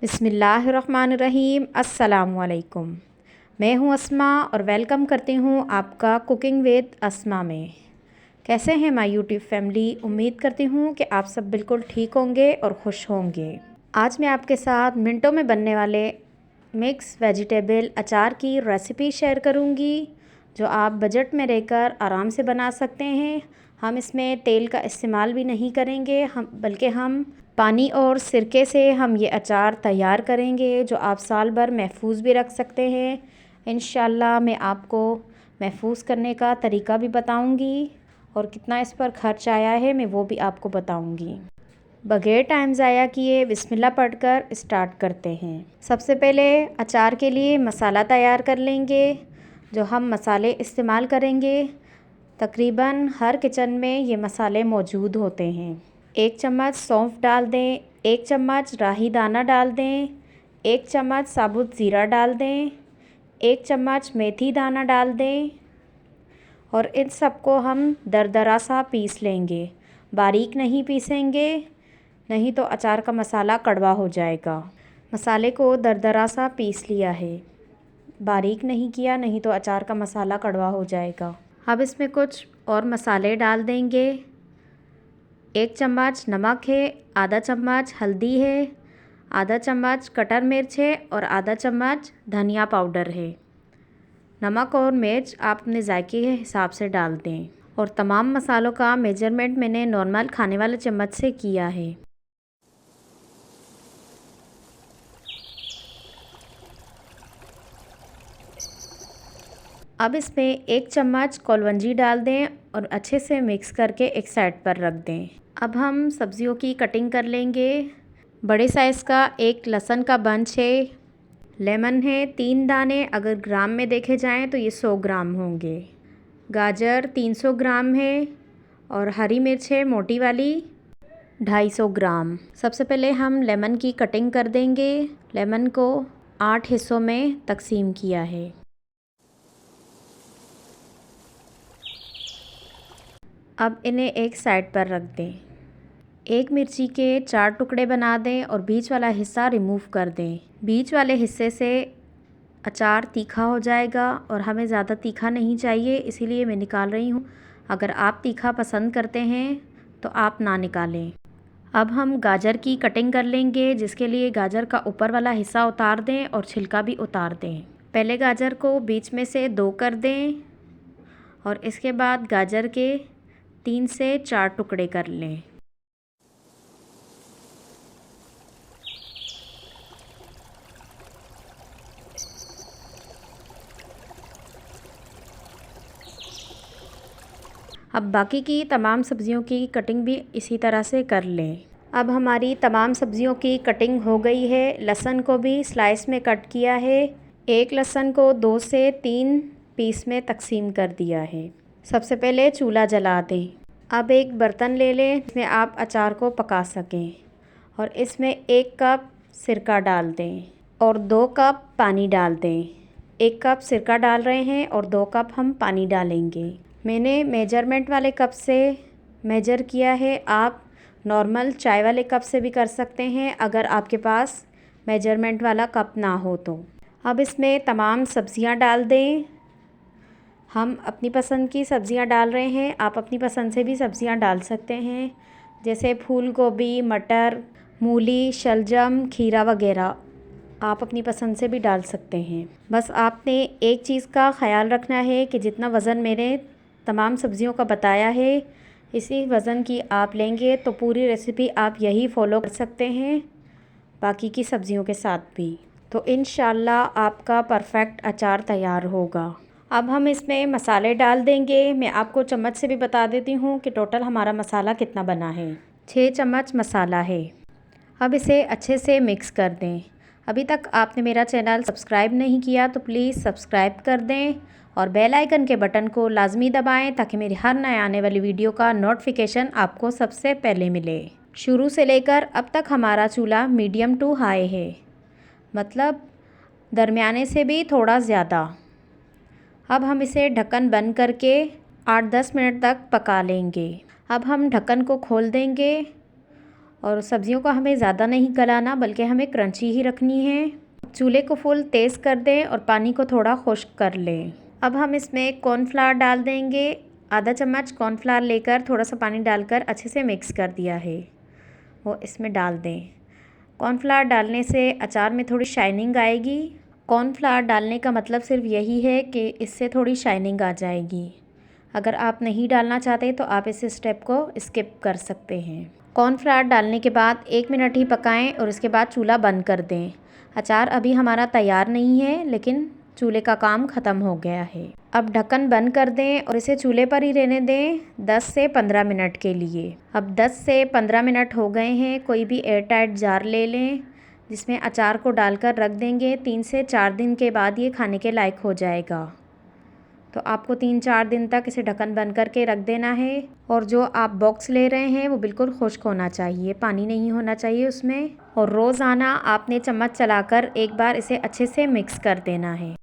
बिस्मिल्लाहिर्रहमानिर्रहीम। अस्सलामुअलैकुम। मैं हूं अस्मा और वेलकम करती हूं आपका कुकिंग विद अस्मा में। कैसे हैं माय यूट्यूब फैमिली? उम्मीद करती हूं कि आप सब बिल्कुल ठीक होंगे और खुश होंगे। आज मैं आपके साथ मिनटों में बनने वाले मिक्स वेजिटेबल अचार की रेसिपी शेयर करूंगी, जो आप बजट में रहकर आराम से बना सकते हैं। हम इसमें तेल का इस्तेमाल भी नहीं करेंगे, बल्कि हम पानी और सिरके से हम ये अचार तैयार करेंगे, जो आप साल भर महफूज भी रख सकते हैं। इंशाल्लाह मैं आपको महफूज करने का तरीका भी बताऊंगी और कितना इस पर खर्च आया है मैं वो भी आपको बताऊंगी। बगैर टाइम ज़ाया किए बिस्मिल्लाह पढ़कर स्टार्ट करते हैं। सबसे पहले अचार के लिए मसाला तैयार कर लेंगे। जो हम मसाले इस्तेमाल करेंगे, तकरीबन हर किचन में ये मसाले मौजूद होते हैं। 1 चम्मच सौंफ डाल दें, 1 चम्मच राही दाना डाल दें, 1 चम्मच साबुत ज़ीरा डाल दें, 1 चम्मच मेथी दाना डाल दें और इन सबको हम दरदरा सा पीस लेंगे। बारीक नहीं पीसेंगे, नहीं तो अचार का मसाला कड़वा हो जाएगा। मसाले को दरदरा सा पीस लिया है, बारीक नहीं किया, नहीं तो अचार का मसाला कड़वा हो जाएगा। अब इसमें कुछ और मसाले डाल देंगे। 1 चम्मच नमक है, आधा चम्मच हल्दी है, आधा चम्मच कटर मिर्च है और आधा चम्मच धनिया पाउडर है। नमक और मिर्च आप अपने जायके के हिसाब से डाल दें और तमाम मसालों का मेजरमेंट मैंने नॉर्मल खाने वाले चम्मच से किया है। अब इसमें 1 चम्मच कलौंजी डाल दें और अच्छे से मिक्स करके एक साइड पर रख दें। अब हम सब्जियों की कटिंग कर लेंगे। बड़े साइज़ का एक लहसुन का बंच है, लेमन है 3 दाने, अगर ग्राम में देखे जाएं तो ये 100 ग्राम होंगे। गाजर 300 ग्राम है और हरी मिर्च है मोटी वाली 250 ग्राम। सबसे पहले हम लेमन की कटिंग कर देंगे। लेमन को 8 हिस्सों में तकसीम किया है। अब इन्हें एक साइड पर रख दें। एक मिर्ची के 4 टुकड़े बना दें और बीच वाला हिस्सा रिमूव कर दें। बीच वाले हिस्से से अचार तीखा हो जाएगा और हमें ज़्यादा तीखा नहीं चाहिए, इसीलिए मैं निकाल रही हूँ। अगर आप तीखा पसंद करते हैं तो आप ना निकालें। अब हम गाजर की कटिंग कर लेंगे, जिसके लिए गाजर का ऊपर वाला हिस्सा उतार दें और छिलका भी उतार दें। पहले गाजर को बीच में से 2 कर दें और इसके बाद गाजर के 3 से 4 टुकड़े कर लें। अब बाकी की तमाम सब्ज़ियों की कटिंग भी इसी तरह से कर लें। अब हमारी तमाम सब्ज़ियों की कटिंग हो गई है। लहसुन को भी स्लाइस में कट किया है। एक लहसुन को 2 से 3 पीस में तकसीम कर दिया है। सबसे पहले चूल्हा जला दें। अब एक बर्तन ले लें जिसमें आप अचार को पका सकें और इसमें 1 कप सिरका डाल दें और 2 कप पानी डाल दें। 1 कप सिरका डाल रहे हैं और 2 कप हम पानी डालेंगे। मैंने मेजरमेंट वाले कप से मेजर किया है, आप नॉर्मल चाय वाले कप से भी कर सकते हैं अगर आपके पास मेजरमेंट वाला कप ना हो तो। अब इसमें तमाम सब्ज़ियां डाल दें। हम अपनी पसंद की सब्ज़ियां डाल रहे हैं, आप अपनी पसंद से भी सब्ज़ियां डाल सकते हैं, जैसे फूल गोभी, मटर, मूली, शलजम, खीरा वगैरह आप अपनी पसंद से भी डाल सकते हैं। बस आपने एक चीज़ का ख़याल रखना है कि जितना वज़न मैंने तमाम सब्ज़ियों का बताया है, इसी वज़न की आप लेंगे तो पूरी रेसिपी आप यही फॉलो कर सकते हैं बाकी की सब्ज़ियों के साथ भी। तो इंशाल्लाह आपका परफेक्ट अचार तैयार होगा। अब हम इसमें मसाले डाल देंगे। मैं आपको चम्मच से भी बता देती हूँ कि टोटल हमारा मसाला कितना बना है। 6 चम्मच मसाला है। अब इसे अच्छे से मिक्स कर दें। अभी तक आपने मेरा चैनल सब्सक्राइब नहीं किया तो प्लीज़ सब्सक्राइब कर दें और बेल आइकन के बटन को लाजमी दबाएं ताकि मेरी हर नए आने वाली वीडियो का नोटिफिकेशन आपको सबसे पहले मिले। शुरू से लेकर अब तक हमारा चूल्हा मीडियम टू हाई है, मतलब दरमियाने से भी थोड़ा ज़्यादा। अब हम इसे ढक्कन बंद करके 8-10 मिनट तक पका लेंगे। अब हम ढक्कन को खोल देंगे और सब्जियों को हमें ज़्यादा नहीं गलाना बल्कि हमें क्रंची ही रखनी है। चूल्हे को फुल तेज़ कर दें और पानी को थोड़ा खुश्क कर लें। अब हम इसमें कॉर्नफ्लावर डाल देंगे। आधा चम्मच कॉर्नफ्लावर लेकर थोड़ा सा पानी डालकर अच्छे से मिक्स कर दिया है, वो इसमें डाल दें। कॉर्नफ्लावर डालने से अचार में थोड़ी शाइनिंग आएगी। कॉर्नफ्लावर डालने का मतलब सिर्फ यही है कि इससे थोड़ी शाइनिंग आ जाएगी। अगर आप नहीं डालना चाहते तो आप इस स्टेप को स्किप कर सकते हैं। कॉर्नफ्लावर डालने के बाद 1 मिनट ही पकाएं और इसके बाद चूल्हा बंद कर दें। अचार अभी हमारा तैयार नहीं है, लेकिन चूल्हे का काम ख़त्म हो गया है। अब ढक्कन बंद कर दें और इसे चूल्हे पर ही रहने दें 10 से 15 मिनट के लिए। अब 10 से 15 मिनट हो गए हैं। कोई भी एयर टाइट जार ले लें जिसमें अचार को डालकर रख देंगे। 3 से 4 दिन के बाद ये खाने के लायक हो जाएगा। तो आपको 3-4 दिन तक इसे ढक्कन बंद करके रख देना है। और जो आप बॉक्स ले रहे हैं वो बिल्कुल खुश्क होना चाहिए, पानी नहीं होना चाहिए उसमें। और रोज़ाना आपने चम्मच चलाकर एक बार इसे अच्छे से मिक्स कर देना है।